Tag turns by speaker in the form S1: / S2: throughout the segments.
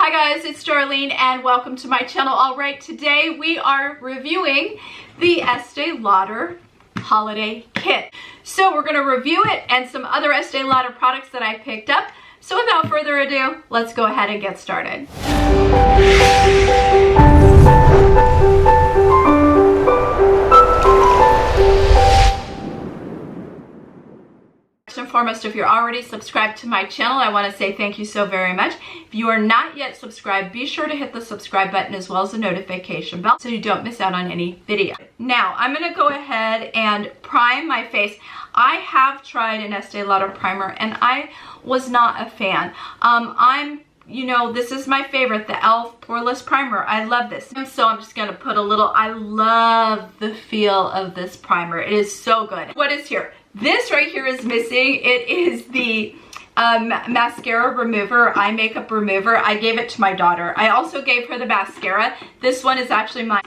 S1: Hi guys, it's Darlene and welcome to my channel. Alright, today we are reviewing the Estee Lauder Holiday Kit. So we're going to review it and some other Estee Lauder products that I picked up. So without further ado, let's go ahead and get started. First and foremost, if you're already subscribed to my channel, I want to say thank you so very much. If you are not yet subscribed, be sure to hit the subscribe button as well as the notification bell so you don't miss out on any video. Now, I'm going to go ahead and prime my face. I have tried an Estee Lauder primer and I was not a fan. This is my favorite, the e.l.f. Poreless Primer. I love this. So I'm just going to put a little, I love the feel of this primer. It is so good. What is here? This right here is missing. It is the mascara remover, eye makeup remover. I gave it to my daughter. I also gave her the mascara. This one is actually mine.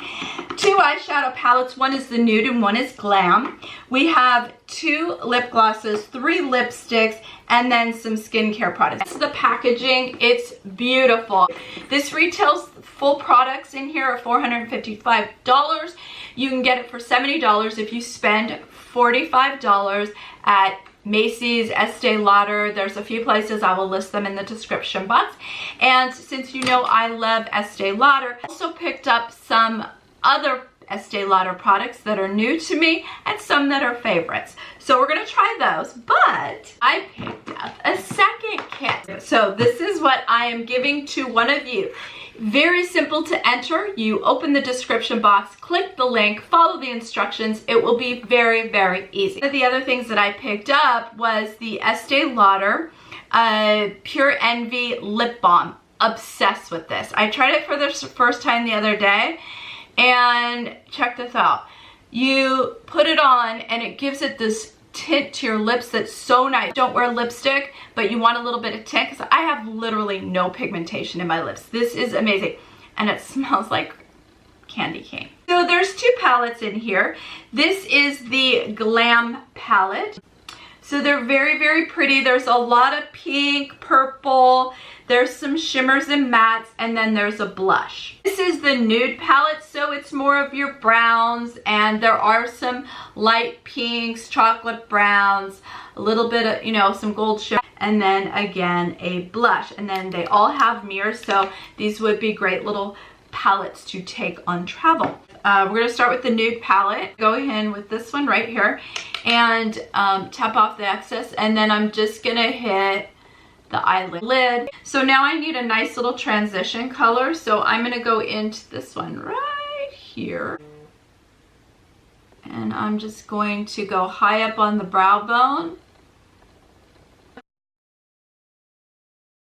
S1: Two eyeshadow palettes. One is the nude and one is glam. We have 2 lip glosses, 3 lipsticks, and then some skincare products. This is the packaging. It's beautiful. This retails full products in here are $455. You can get it for $70 if you spend $45 at Macy's, Estee Lauder. There's a few places. I will list them in the description box. And since you know I love Estee Lauder, I also picked up some other Estee Lauder products that are new to me and some that are favorites. So we're going to try those, but I picked up a second kit. So this is what I am giving to one of you. Very simple to enter. You open the description box, click the link, follow the instructions. It will be very, very easy. One of the other things that I picked up was the Estee Lauder Pure Envy Lip Balm. Obsessed with this. I tried it for the first time the other day, and check this out. You put it on and it gives it this tint to your lips that's so nice. Don't wear lipstick, but you want a little bit of tint because I have literally no pigmentation in my lips. This is amazing, and it smells like candy cane. So there's 2 palettes in here. This is the Glam palette. So they're very, very pretty. There's a lot of pink, purple. There's some shimmers and mattes, and then there's a blush. This is the nude palette, so it's more of your browns, and there are some light pinks, chocolate browns, a little bit of, some gold shimmer, and then again a blush. And then they all have mirrors, so these would be great little palettes to take on travel. We're going to start with the nude palette. Go in with this one right here and tap off the excess, and then I'm just going to hit the eyelid. So now I need a nice little transition color, so I'm going to go into this one right here. And I'm just going to go high up on the brow bone.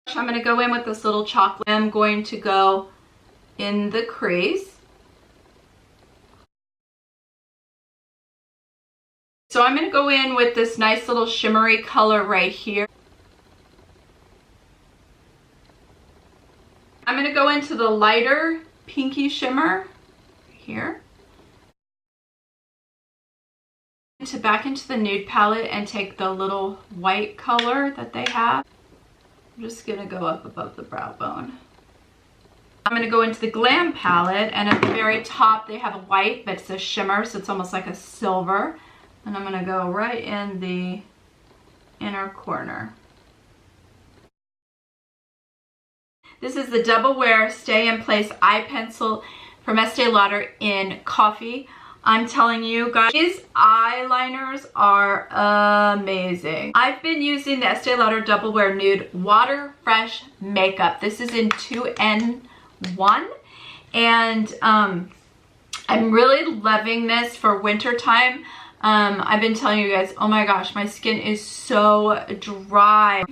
S1: I'm going to go in with this little chocolate. I'm going to go in the crease. So I'm going to go in with this nice little shimmery color right here. I'm going to go into the lighter pinky shimmer here. Back into the nude palette and take the little white color that they have. I'm just going to go up above the brow bone. I'm going to go into the Glam palette, and at the very top they have a white, but it's a shimmer, so it's almost like a silver. And I'm going to go right in the inner corner. This is the Double Wear Stay in Place Eye Pencil from Estee Lauder in Coffee. I'm telling you guys, these eyeliners are amazing. I've been using the Estee Lauder Double Wear Nude Water Fresh Makeup. This is in 2N1, and I'm really loving this for winter time. I've been telling you guys, oh my gosh, my skin is so dry.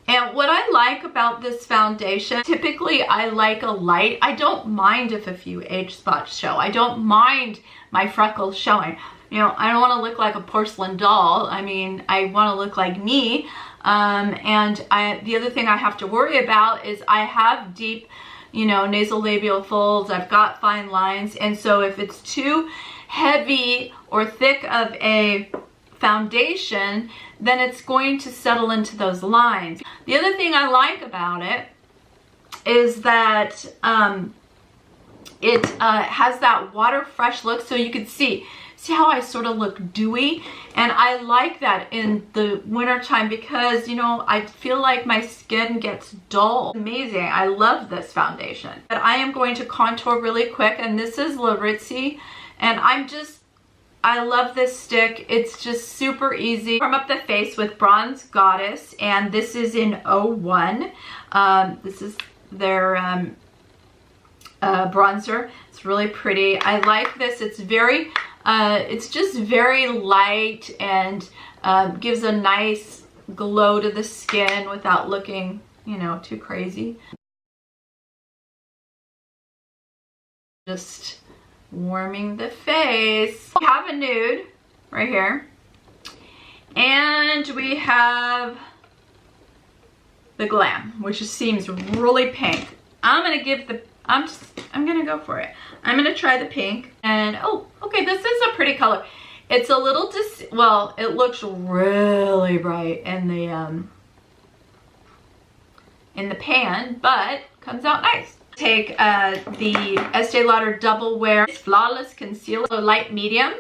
S1: And what I like about this foundation, typically I like a light. I don't mind if a few age spots show. I don't mind my freckles showing. I don't want to look like a porcelain doll. I mean, I want to look like me. The other thing I have to worry about is I have deep, nasolabial folds. I've got fine lines. And so if it's too heavy or thick of a foundation, then it's going to settle into those lines. The other thing I like about it is that it has that water fresh look, so you can see how I sort of look dewy, and I like that in the winter time because, you know, I feel like my skin gets dull. Amazing. I love this foundation. But I am going to contour really quick, and this is Laritzi, and I love this stick. It's just super easy. Warm up the face with Bronze Goddess, and this is in 01. This is their bronzer. It's really pretty. I like this. It's very it's just very light and gives a nice glow to the skin without looking, you know, too crazy. Just warming the face. We have a nude right here, and we have the Glam, which just seems really pink. I'm gonna go for it. I'm gonna try the pink, and oh, okay, this is a pretty color. It's a little well, it looks really bright in the pan, but comes out nice. Take the Estee Lauder Double Wear Flawless Concealer, light medium.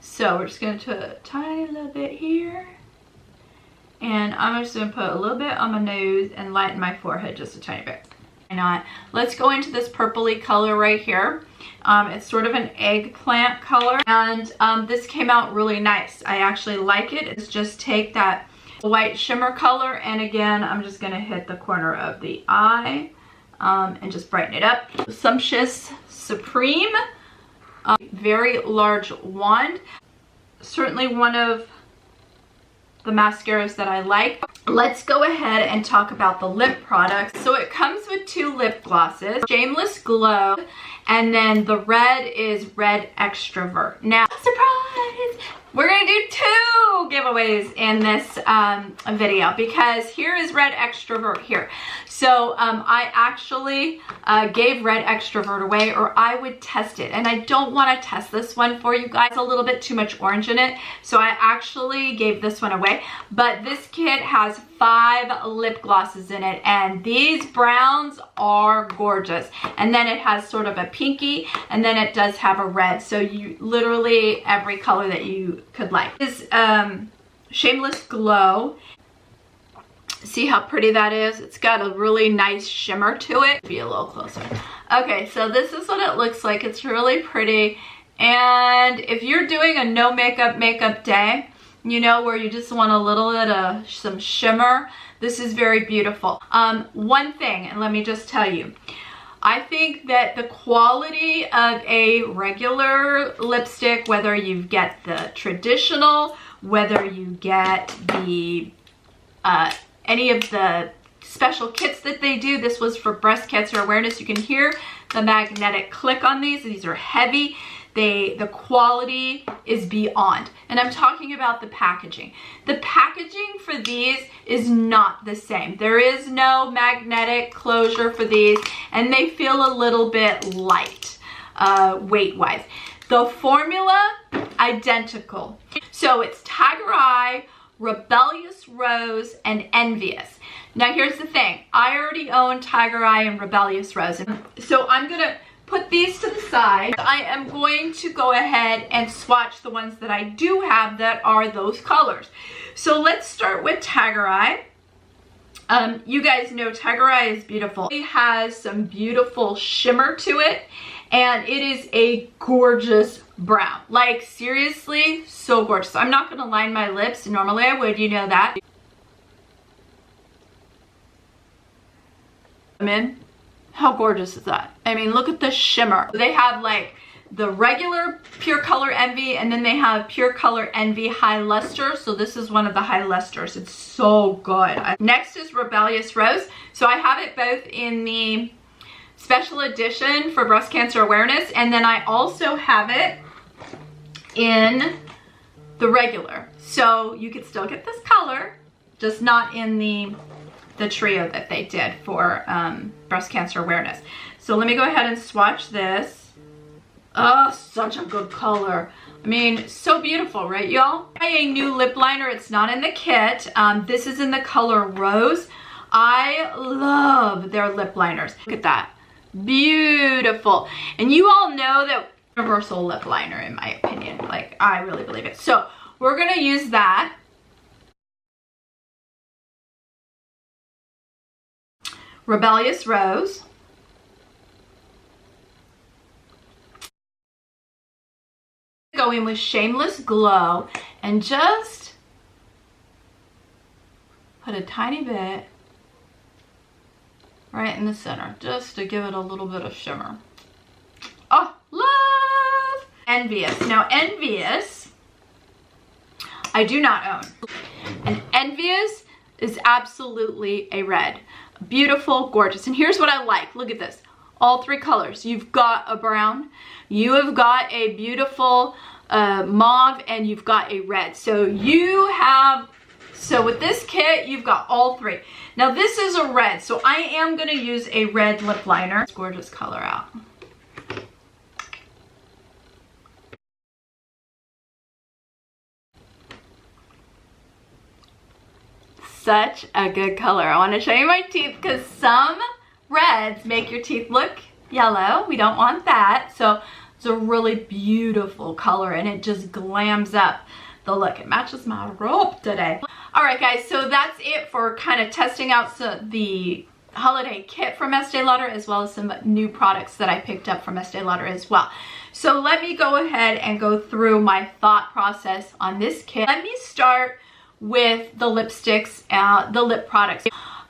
S1: So we're just gonna do a tiny little bit here, and I'm just gonna put a little bit on my nose and lighten my forehead just a tiny bit. Why not? Let's go into this purpley color right here. It's sort of an eggplant color, and this came out really nice. I actually like it. It's just take that white shimmer color, and again, I'm just gonna hit the corner of the eye and just brighten it up. Sumptuous Supreme, very large wand. Certainly one of the mascaras that I like. Let's go ahead and talk about the lip products. So it comes with 2 lip glosses, Shameless Glow, and then the red is Red Extrovert. Now, surprise! We're gonna do 2 giveaways in this video, because here is Red Extrovert here. So I actually gave Red Extrovert away, or I would test it, and I don't want to test this one for you guys. A little bit too much orange in it, so I actually gave this one away. But this kit has 5 lip glosses in it, and these browns are gorgeous. And then it has sort of a pinky, and then it does have a red, so you literally every color that you could like. This Shameless Glow. See how pretty that is? It's got a really nice shimmer to it. Be a little closer. Okay, so this is what it looks like. It's really pretty. And if you're doing a no makeup day, you know, where you just want a little bit of some shimmer, this is very beautiful. One thing, and let me just tell you, I think that the quality of a regular lipstick, whether you get the traditional, whether you get the any of the special kits that they do. This was for breast cancer awareness. You can hear the magnetic click on these. These are heavy. The quality is beyond. And I'm talking about the packaging. The packaging for these is not the same. There is no magnetic closure for these, and they feel a little bit light weight-wise. The formula, identical. So it's Tiger Eye, Rebellious Rose, and Envious. Now here's the thing. I already own Tiger Eye and Rebellious Rose. So I'm going to put these to the side. I am going to go ahead and swatch the ones that I do have that are those colors. So let's start with Tiger Eye. You guys know Tiger Eye is beautiful. It has some beautiful shimmer to it, and it is a gorgeous brown. Like, seriously, so gorgeous. I'm not going to line my lips. Normally I would, you know that. I'm in. How gorgeous is that? I mean, look at the shimmer. They have like the regular Pure Color Envy, and then they have Pure Color Envy High Luster. So this is one of the high lusters. It's so good. Next is Rebellious Rose. So I have it both in the special edition for breast cancer awareness, and then I also have it in the regular. So you could still get this color, just not in the trio that they did for breast cancer awareness. So let me go ahead and swatch this. Oh, such a good color. I mean, so beautiful, right, y'all? A new lip liner. It's not in the kit. This is in the color Rose. I love their lip liners. Look at that. Beautiful. And you all know that universal lip liner, in my opinion. Like, I really believe it. So we're going to use that. Rebellious Rose. Go in with Shameless Glow and just put a tiny bit right in the center, just to give it a little bit of shimmer. Oh, love! Envious. Now, Envious, I do not own. And Envious is absolutely a red. Beautiful, gorgeous. And here's what I like. Look at this. All three colors. You've got a brown, you have got a beautiful mauve, and you've got a red. So with this kit, you've got all three. Now this is a red, so I am going to use a red lip liner. This gorgeous color out. Such a good color. I want to show you my teeth because some reds make your teeth look yellow. We don't want that. So it's a really beautiful color and it just glams up the look. It matches my robe today. All right, guys, so that's it for kind of testing out the holiday kit from Estee Lauder, as well as some new products that I picked up from Estee Lauder as well. So let me go ahead and go through my thought process on this kit. Let me start with the lipsticks, the lip products.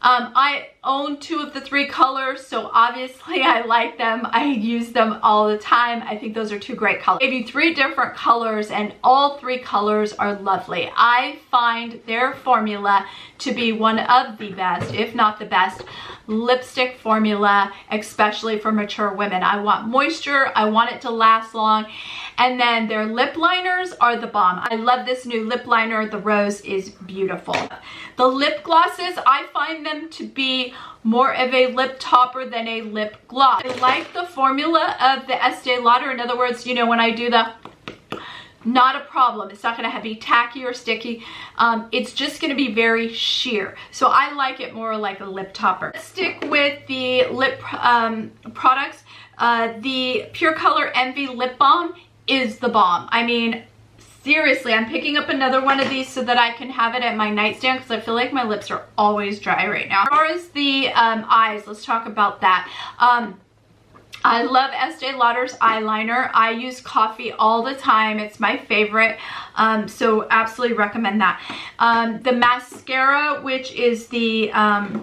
S1: I own 2 of the 3 colors, so obviously I like them. I use them all the time. I think those are 2 great colors. I gave you 3 different colors and all 3 colors are lovely. I find their formula to be one of the best, if not the best, lipstick formula, especially for mature women. I want moisture, I want it to last long, and then their lip liners are the bomb. I love this new lip liner. The rose is beautiful. The lip glosses, I find them to be more of a lip topper than a lip gloss. I like the formula of the Estee Lauder. In other words, you know, when I do the, not a problem. It's not going to be tacky or sticky. It's just going to be very sheer. So I like it more like a lip topper. Let's stick with the lip products. The Pure Color Envy Lip Balm is the bomb. I mean, seriously, I'm picking up another one of these so that I can have it at my nightstand because I feel like my lips are always dry right now. As far as the eyes, let's talk about that. I love Estee Lauder's eyeliner. I use Coffee all the time. It's my favorite. So absolutely recommend that. The mascara, which is the,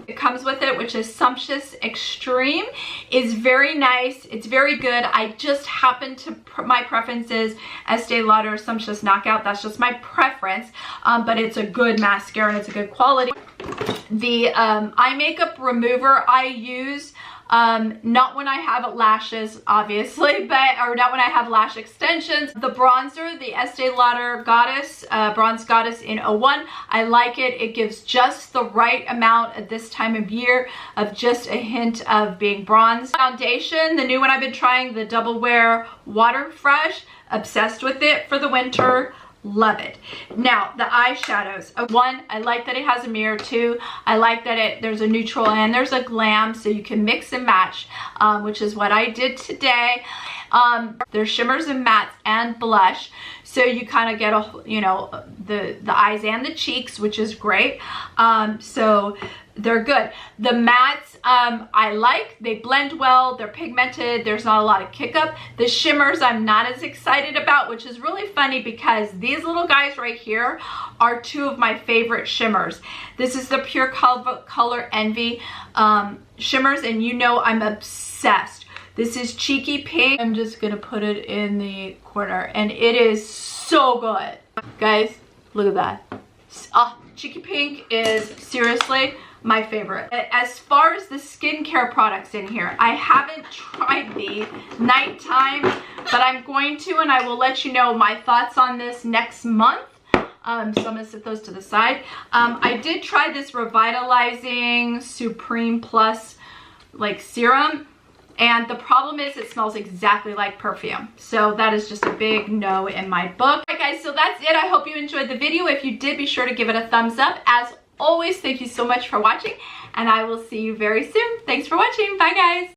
S1: it comes with it, which is Sumptuous Extreme, is very nice. It's very good. I just happen to, my preference is Estee Lauder Sumptuous Knockout. That's just my preference. But it's a good mascara and it's a good quality. The eye makeup remover I use, not when I have lashes, obviously, or not when I have lash extensions. The bronzer, the Estee Lauder Goddess, Bronze Goddess in 01, I like it. It gives just the right amount at this time of year of just a hint of being bronze. Foundation, the new one I've been trying, the Double Wear Water Fresh, obsessed with it for the winter. Love it. Now, the eyeshadows. 1, I like that it has a mirror. 2, I like that there's a neutral and there's a glam, so you can mix and match, which is what I did today. There's shimmers and mattes and blush, so you kind of get the eyes and the cheeks, which is great. So they're good. The mattes, I like. They blend well. They're pigmented. There's not a lot of kick up. The shimmers I'm not as excited about, which is really funny because these little guys right here are 2 of my favorite shimmers. This is the Pure Color Envy shimmers, and you know I'm obsessed. This is Cheeky Pink. I'm just gonna put it in the corner, and it is so good. Guys, look at that. Cheeky Pink is seriously my favorite. As far as the skincare products in here, I haven't tried the nighttime, but I'm going to, and I will let you know my thoughts on this next month. So I'm gonna set those to the side. I did try this Revitalizing Supreme Plus like serum, and the problem is it smells exactly like perfume. So that is just a big no in my book. Alright guys, so that's it. I hope you enjoyed the video. If you did, be sure to give it a thumbs up. As always, thank you so much for watching, and I will see you very soon. Thanks for watching. Bye, guys.